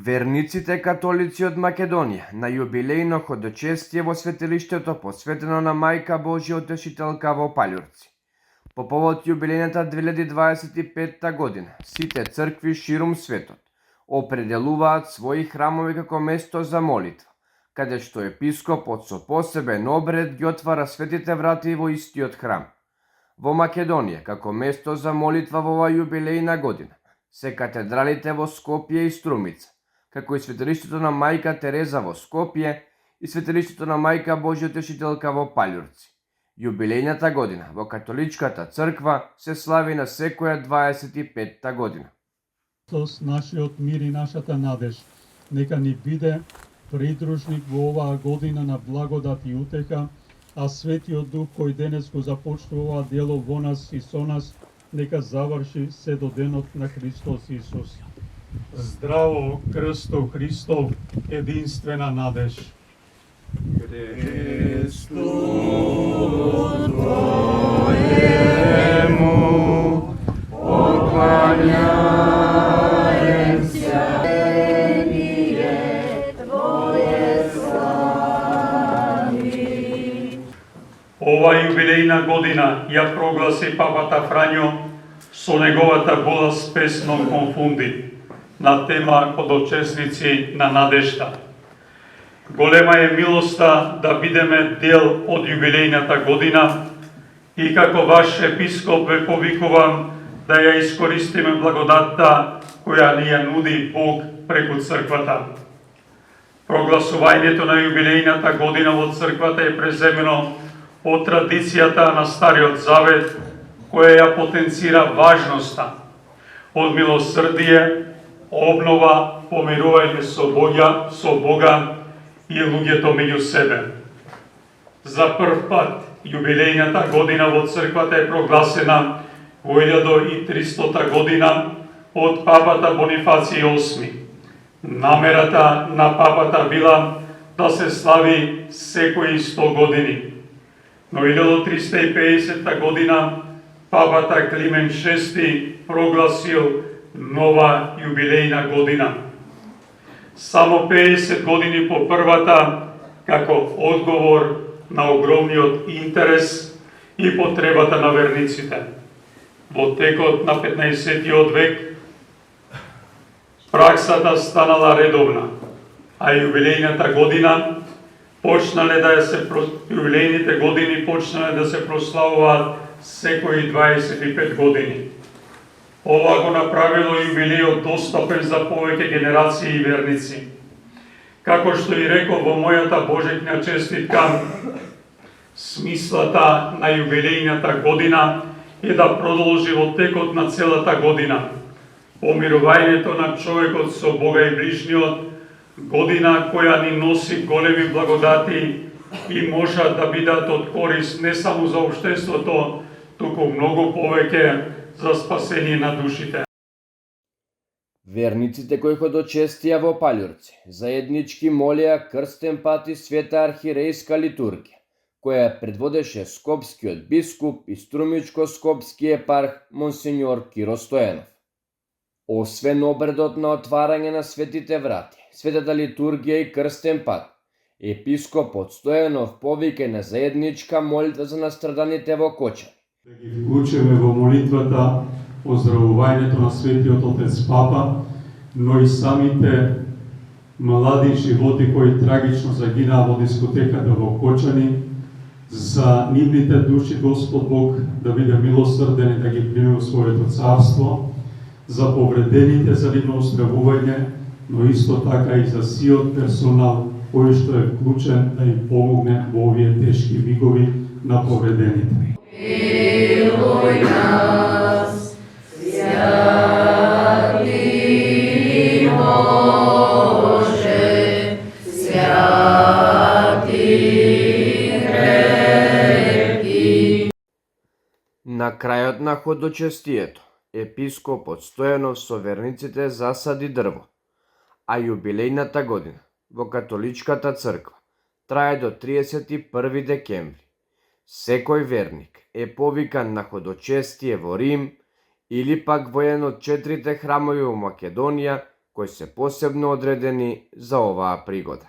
Верниците католици од Македонија на јубилејно ходочестие во светилиштето посветено на Мајка Божја Утешителка во Палјурци. По повод јубилејната 2025 година, сите цркви ширум светот определуваат своји храмови како место за молитва, каде што епископот со посебен обред ги отвара светите врати во истиот храм. Во Македонија, како место за молитва во оваа јубилејна година, се катедралите во Скопје и Струмица, како и светилиштето на Мајка Тереза во Скопје и светилиштето на Мајка Божја Утешителка во Палјурци. Јубилејната година во католичката црква се слави на секоја 25-та година. Христос, нашиот мир и нашата надеж, нека ни биде придружник во оваа година на благодат и утеха, а Светиот Дух кој денес го започнува дело во нас и со нас, нека заврши се до денот на Христос Исус. Здраво, крстов Христов, единствена надеж. Христу Твоему поклоняемся, Твое слави. Ова јубилејна година ја прогласи папата Фрањо со неговата болест песном конфунди на тема Ходочесници на надежта. Голема е милоста да бидеме дел од јубилејната година и како ваш епископ ве повикувам да ја искористиме благодатта која ни ја нуди Бог преку црквата. Прогласувањето на јубилејната година во црквата е преземено од традицијата на Стариот Завет, која ја потенцира важноста од милосрдие, обнова, помирување со Бога и луѓето меѓу себе. За прв пат јубилејната година во црквата е прогласена во 1300 година од папата Бонифаций VIII. Намерата на папата била да се слави секои 100 години. Но 1350 година папата Климент VI прогласил нова јубилејна година. Само 50 години по првата, како одговор на огромниот интерес и потребата на верниците. Во текот на 15-тиот век праксата станала редовна, а јубилејните години почнале да се прославуваат секои 25 години. Ова го направило јубилејот достапен за повеќе генерации и верници. Како што и рекол во мојата божетна честитка, смислата на јубилејната година е да продолжи во текот на целата година. Помирувањето на човекот со Бога и ближниот, година која ни носи големи благодати и можат да бидат од корист не само за општеството, туку многу повеќе за спасение на душите. Верниците кои ходочестија во Палјурци заеднички молеа крстен пат и света архирејска литургија, која предводеше скопскиот бискуп и струмичко-скопски епарх монсенјор Киро Стојанов. Освен обредот на отварање на светите врати, светата литургија и крстен пат, епископот Стојанов повика на заедничка молитва за настраданите во Кочани. Да ги вклучиме во молитвата оздравувањето на Светиот Отец Папа, но и самите млади животи кои трагично загинаа во дискотеката во Кочани, за нивните души Господ Бог да биде милосрден и да ги приме во своето царство, за повредените за нивно оздравување, но исто така и за сиот персонал кој што е вклучен да им помогне во овие тешки мигови на повредените. Милуј нас, святи Боже, святи крепки. На крајот на ходочестието, епископот Стојанов со верниците засади дрво, а јубилејната година во католичката црква трае до 31 декември. Секој верник е повикан на ходочестие во Рим или пак во еден од 4 храмови во Македонија кои се посебно одредени за оваа пригода.